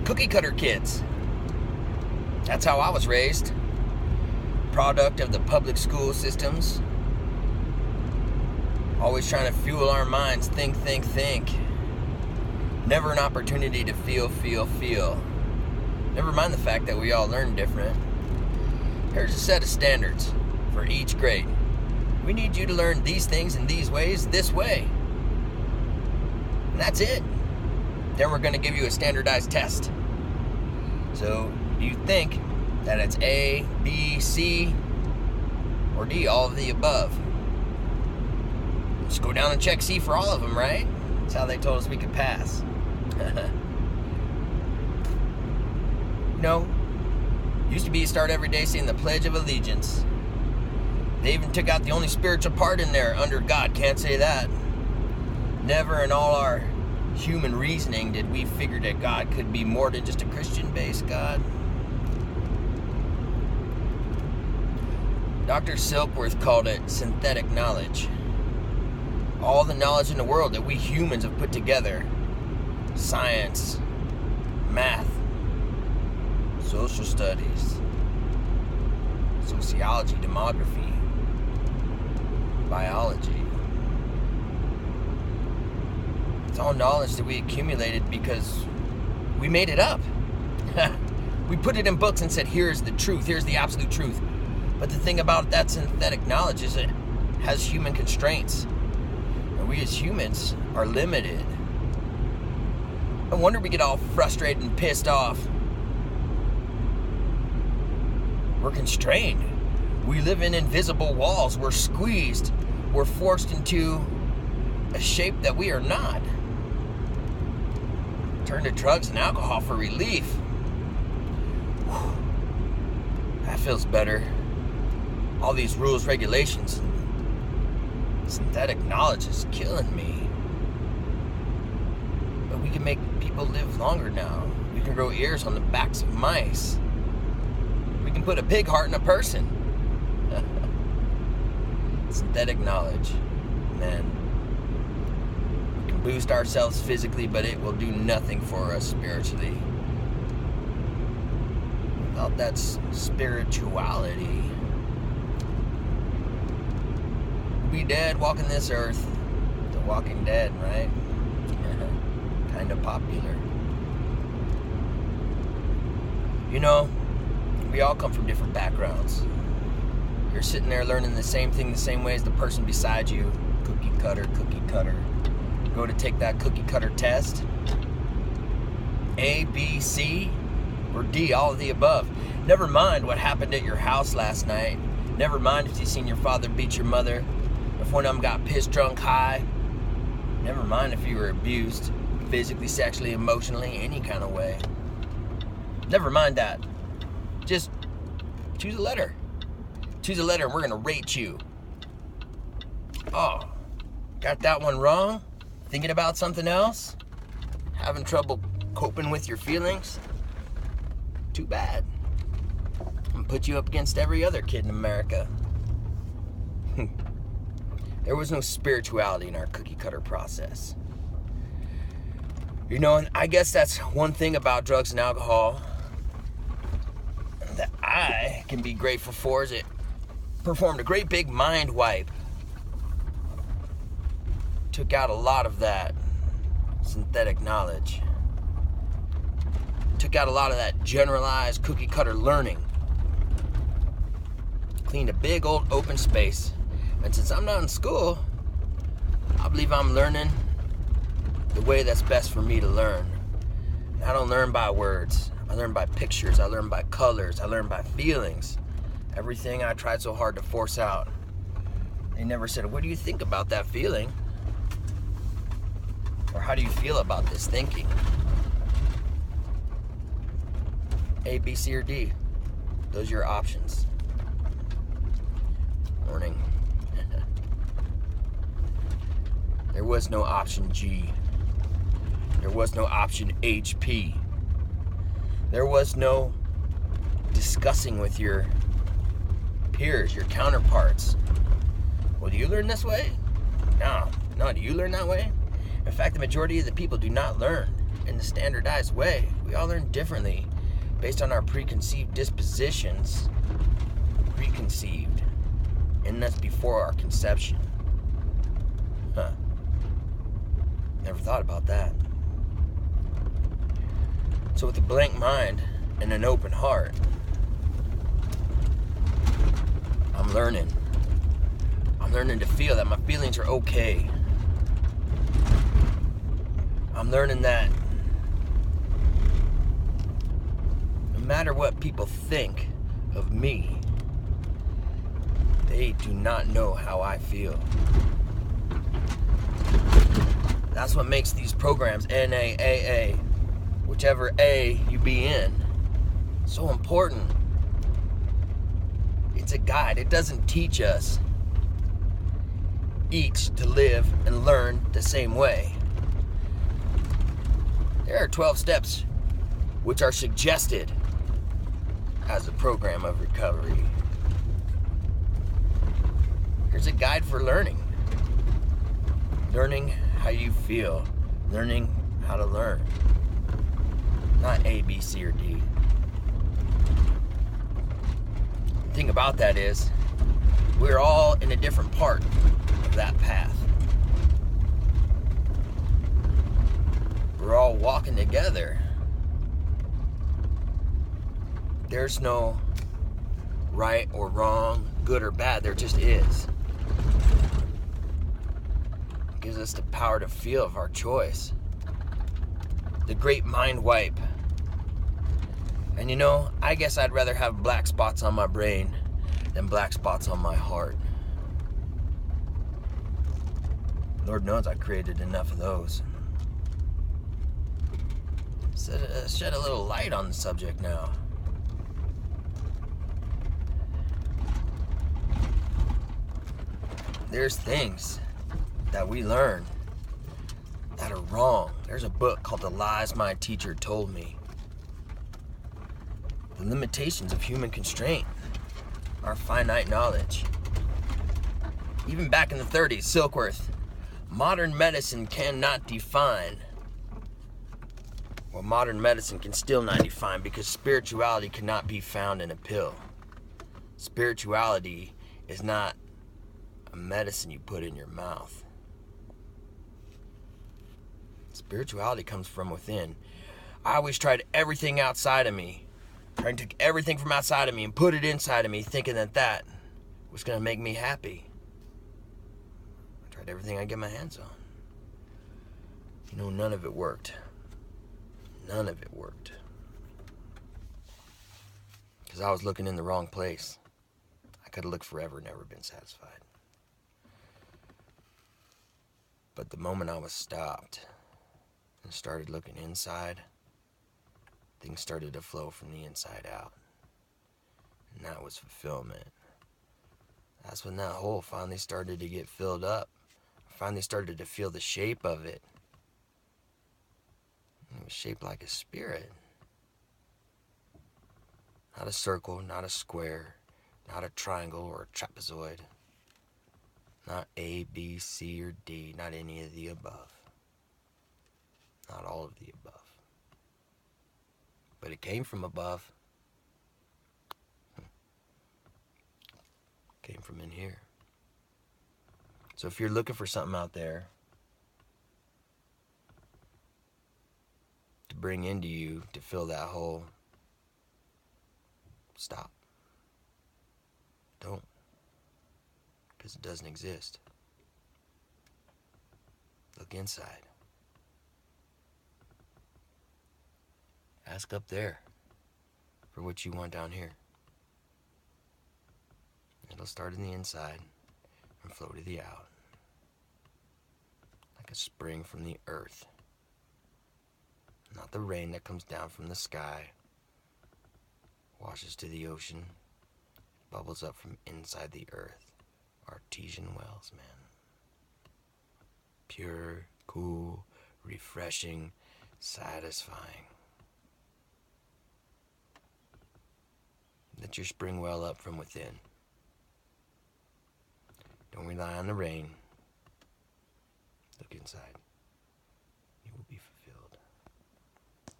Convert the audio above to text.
Cookie cutter kids. That's how I was raised. Product of the public school systems. Always trying to fuel our minds. Think. Never an opportunity to feel. Never mind the fact that we all learn different. Here's a set of standards for each grade. We need you to learn these things in these ways, this way. And that's it. Then we're going to give you a standardized test. So, do you think that it's A, B, C, or D, all of the above? Just go down and check C for all of them, right? That's how they told us we could pass. No. Used to be you start every day saying the Pledge of Allegiance. They even took out the only spiritual part in there. Under God, can't say that. Never in all our human reasoning did we figure that God could be more than just a Christian-based God. Dr. Silkworth called it synthetic knowledge. All the knowledge in the world that we humans have put together. Science, math, social studies, sociology, demography, biology. It's all knowledge that we accumulated because we made it up. We put it in books and said, here's the truth, here's the absolute truth. But the thing about that synthetic knowledge is it has human constraints. And we as humans are limited. No wonder we get all frustrated and pissed off. We're constrained. We live in invisible walls. We're squeezed. We're forced into a shape that we are not. Turn to drugs and alcohol for relief. Whew. That feels better. All these rules, regulations, and synthetic knowledge is killing me. But we can make people live longer now. We can grow ears on the backs of mice. We can put a pig heart in a person. Synthetic knowledge, man. We can boost ourselves physically, but it will do nothing for us spiritually. Without that spirituality, we'll be dead walking this earth. The Walking Dead, right? Kind of popular. You know, we all come from different backgrounds. You're sitting there learning the same thing the same way as the person beside you. Cookie cutter. Go to take that cookie cutter test. A, B, C, or D, all of the above. Never mind what happened at your house last night. Never mind if you seen your father beat your mother. If one of them got pissed drunk high. Never mind if you were abused. Physically, sexually, emotionally, any kind of way. Never mind that. Just choose a letter. Choose a letter and we're going to rate you. Oh, got that one wrong? Thinking about something else? Having trouble coping with your feelings? Too bad. I'm going to put you up against every other kid in America. There was no spirituality in our cookie cutter process. You know, and I guess that's one thing about drugs and alcohol that I can be grateful for, is it performed a great big mind wipe. Took out a lot of that synthetic knowledge. Took out a lot of that generalized cookie cutter learning. Cleaned a big old open space. And since I'm not in school, I believe I'm learning the way that's best for me to learn. And I don't learn by words. I learn by pictures. I learn by colors. I learn by feelings. Everything I tried so hard to force out. They never said, what do you think about that feeling? Or how do you feel about this thinking? A, B, C, or D. Those are your options. Morning. There was no option G. There was no option HP. There was no discussing with your peers, your counterparts. Well, do you learn this way? No, do you learn that way? In fact, the majority of the people do not learn. in the standardized way. We all learn differently based on our preconceived dispositions. Preconceived. And that's before our conception. Huh. Never thought about that. So with a blank mind and an open heart, I'm learning. I'm learning to feel that my feelings are okay. I'm learning that no matter what people think of me, they do not know how I feel. That's what makes these programs, NA, AA, whichever A you be in, so important. It's a guide. It doesn't teach us each to live and learn the same way. There are 12 steps which are suggested as a program of recovery. Here's a guide for learning. Learning how you feel. Learning how to learn. Not A, B, C, or D. The thing about that is, we're all in a different part of that path. We're all walking together. There's no right or wrong, good or bad, there just is. It gives us the power to feel of our choice. The great mind wipe. And you know, I guess I'd rather have black spots on my brain than black spots on my heart. Lord knows I created enough of those. Shed a little light on the subject now. There's things that we learn that are wrong. There's a book called The Lies My Teacher Told Me. The limitations of human constraint, our finite knowledge. Even back in the 30s, Silkworth, modern medicine cannot define. Well, modern medicine can still not define because spirituality cannot be found in a pill. Spirituality is not a medicine you put in your mouth. Spirituality comes from within. I always tried everything outside of me. Trying to take everything from outside of me and put it inside of me, thinking that that was going to make me happy. I tried everything I could get my hands on. You know, none of it worked. None of it worked. Because I was looking in the wrong place. I could have looked forever and never been satisfied. But the moment I was stopped and started looking inside, things started to flow from the inside out. And that was fulfillment. That's when that hole finally started to get filled up. I finally started to feel the shape of it. It was shaped like a spirit. Not a circle, not a square, not a triangle or a trapezoid. Not A, B, C, or D, not any of the above. Not all of the above. But it came from above. Came from in here. So if you're looking for something out there to bring into you to fill that hole, stop. Don't. Because it doesn't exist. Look inside. Ask up there for what you want down here. It'll start in the inside and flow to the out. Like a spring from the earth. Not the rain that comes down from the sky, washes to the ocean, bubbles up from inside the earth. Artesian wells, man. Pure, cool, refreshing, satisfying. Let your spring well up from within. Don't rely on the rain. Look inside.